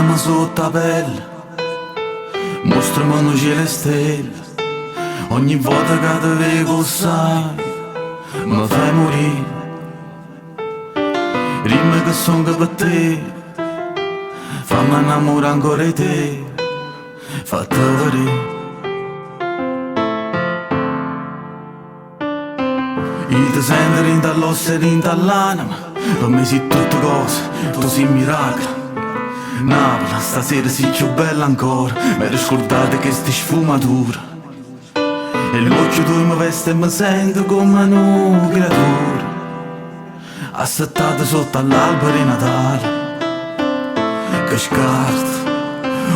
Guardami sotto la pelle, mostrami cielo e stelle. Ogni volta che ti vedo sai, mi fai morire. Rime che sono per te, fammi innamorare ancora di te, fatti vedere. Io ti sento rintall'ossa e rintall'anima, per me sei tutte cose, tu sei un miracolo. Napoli, stasera sei più bella ancora, mi ero scordato che sti sfumatura. E l'occhio tu mi veste e mi sento come una creatura, assettata sotto all'albero di Natale, che scarta,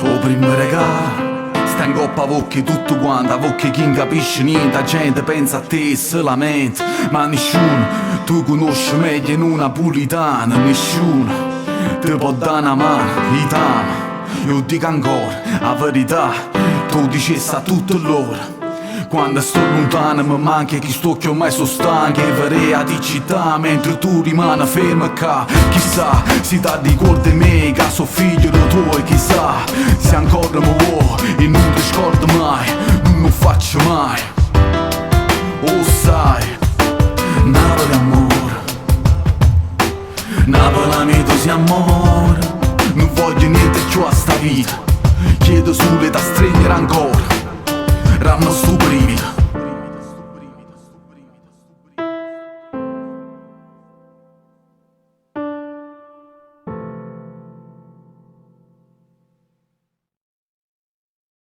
o primo regalo. Sta in coppa a vocchi tutto quanto, a vocchi chi non capisce niente, la gente pensa a te e se lamenta. Ma nessuno, tu conosci meglio in una napolitana, nessuno ti può dare una mano, itama. Io dico ancora, la verità, tu dicessi a tutto l'ora. Quando sto lontano mi manca chi sto che ormai sono stanco e vorrei a di città mentre tu rimani fermo qua. Chissà, si dà di cuore di me che sono figlio di tuoi. Chissà, se ancora mi vuoi e non ti scordo mai, non lo faccio mai. Oh sai, Napoli amore, Napoli amico si amore. Non voglio niente più a sta vita, chiedo solo da stringere ancora, rammo sto brivido.